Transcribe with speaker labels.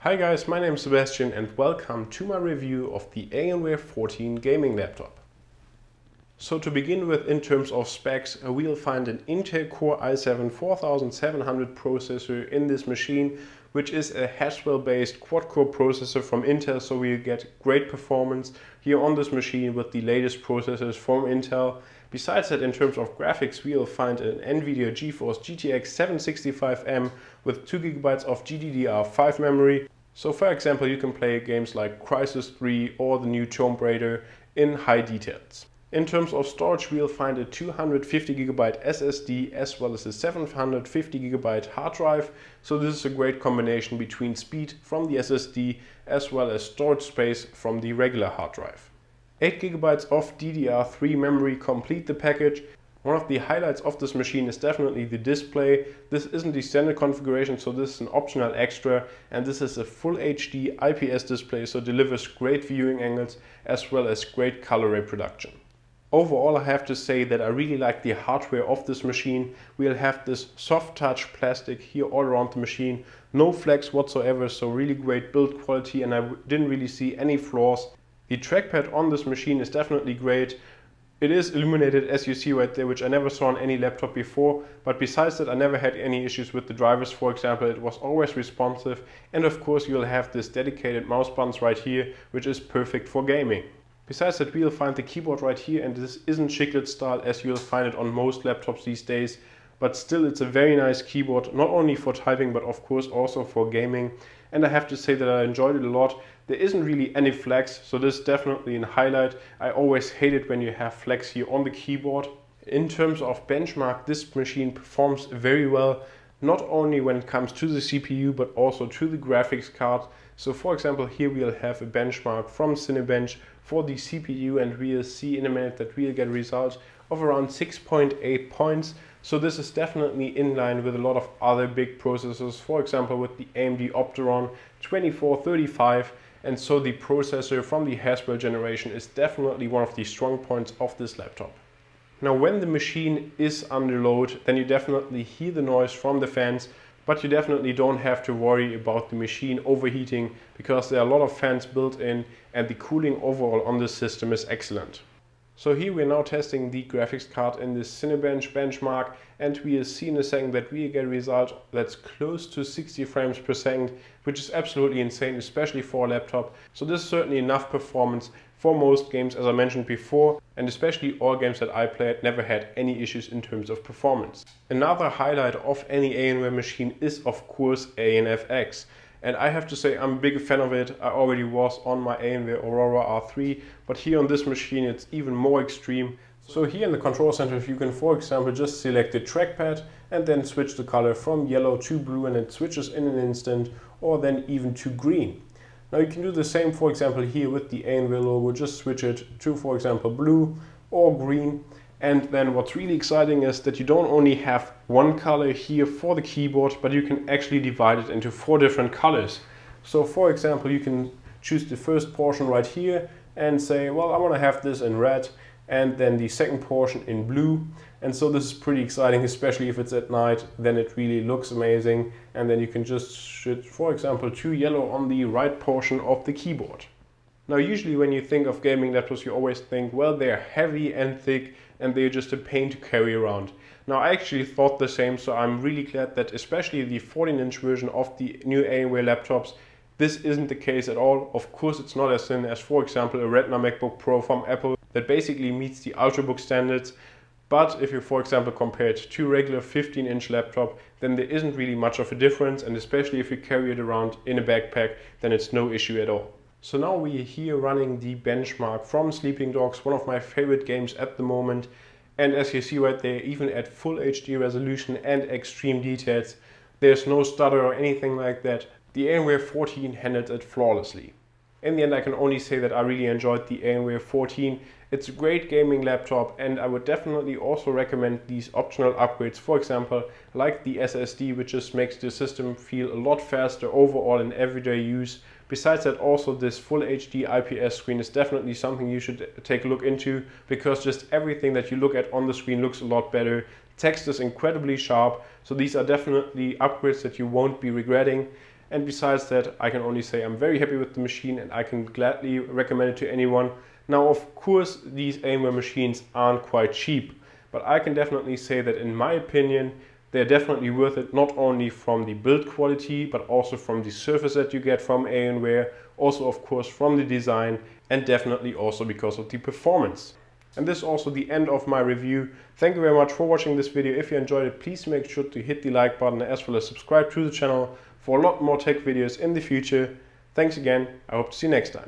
Speaker 1: Hi guys, my name is Sebastian and welcome to my review of the Alienware 14 gaming laptop. So to begin with, in terms of specs, we'll find an Intel Core i7 4700 processor in this machine, which is a Haswell based quad-core processor from Intel, so we'll get great performance here on this machine with the latest processors from Intel. Besides that, in terms of graphics, we'll find an NVIDIA GeForce GTX 765M with 2GB of GDDR5 memory. So for example, you can play games like Crysis 3 or the new Tomb Raider in high details. In terms of storage, we'll find a 250GB SSD as well as a 750GB hard drive. So this is a great combination between speed from the SSD as well as storage space from the regular hard drive. 8GB of DDR3 memory complete the package. One of the highlights of this machine is definitely the display. This isn't the standard configuration, so this is an optional extra, and this is a full HD IPS display, so delivers great viewing angles as well as great color reproduction. Overall, I have to say that I really like the hardware of this machine. We'll have this soft touch plastic here all around the machine, no flex whatsoever, so really great build quality, and I didn't really see any flaws. The trackpad on this machine is definitely great. It is illuminated, as you see right there, which I never saw on any laptop before, but besides that I never had any issues with the drivers. For example, it was always responsive, and of course you'll have this dedicated mouse buttons right here, which is perfect for gaming. Besides that, we'll find the keyboard right here, and this isn't chiclet style as you'll find it on most laptops these days, but still it's a very nice keyboard, not only for typing but of course also for gaming, and I have to say that I enjoyed it a lot. There isn't really any flex, so this is definitely a highlight. I always hate it when you have flex here on the keyboard. In terms of benchmark, this machine performs very well, not only when it comes to the CPU but also to the graphics card. So for example, here we'll have a benchmark from Cinebench for the CPU, and we'll see in a minute that we'll get a result of around 6.8 points. So this is definitely in line with a lot of other big processors, for example with the AMD Opteron 2435, and so the processor from the Haswell generation is definitely one of the strong points of this laptop. Now when the machine is under load, then you definitely hear the noise from the fans, but you definitely don't have to worry about the machine overheating because there are a lot of fans built in and the cooling overall on this system is excellent. So here we're now testing the graphics card in this Cinebench benchmark, and we'll see in a second that we get a result that's close to 60 frames per second, which is absolutely insane, especially for a laptop. So this is certainly enough performance for most games, as I mentioned before, and especially all games that I played never had any issues in terms of performance. Another highlight of any Alienware machine is of course ANFX. And I have to say I'm a big fan of it. I already was on my Alienware Aurora R3, but here on this machine it's even more extreme. So here in the control center you can, for example, just select the trackpad and then switch the color from yellow to blue, and it switches in an instant, or then even to green. Now you can do the same, for example, here with the Alienware logo, just switch it to, for example, blue or green. And then what's really exciting is that you don't only have one color here for the keyboard, but you can actually divide it into 4 different colors. So for example, you can choose the first portion right here and say, well, I want to have this in red, and then the second portion in blue. And so this is pretty exciting, especially if it's at night, then it really looks amazing. And then you can just switch, for example, to yellow on the right portion of the keyboard. Now usually when you think of gaming laptops, you always think, well, they're heavy and thick and they're just a pain to carry around. Now I actually thought the same, so I'm really glad that especially the 14-inch version of the new Alienware laptops, this isn't the case at all. Of course it's not as thin as, for example, a Retina MacBook Pro from Apple that basically meets the Ultrabook standards. But if you, for example, compare it to a regular 15-inch laptop, then there isn't really much of a difference, and especially if you carry it around in a backpack, then it's no issue at all. So now we're here running the benchmark from Sleeping Dogs, one of my favorite games at the moment. And as you see right there, even at full HD resolution and extreme details, there's no stutter or anything like that. The Alienware 14 handled it flawlessly. In the end, I can only say that I really enjoyed the Alienware 14. It's a great gaming laptop, and I would definitely also recommend these optional upgrades, for example, like the SSD, which just makes the system feel a lot faster overall in everyday use. Besides that, also this full HD IPS screen is definitely something you should take a look into, because just everything that you look at on the screen looks a lot better. Text is incredibly sharp, so these are definitely upgrades that you won't be regretting. And besides that, I can only say I'm very happy with the machine and I can gladly recommend it to anyone. Now, of course, these Alienware machines aren't quite cheap, but I can definitely say that in my opinion, they're definitely worth it, not only from the build quality, but also from the surface that you get from Alienware, also of course from the design, and definitely also because of the performance. And this is also the end of my review. Thank you very much for watching this video. If you enjoyed it, please make sure to hit the like button as well as subscribe to the channel for a lot more tech videos in the future. Thanks again. I hope to see you next time.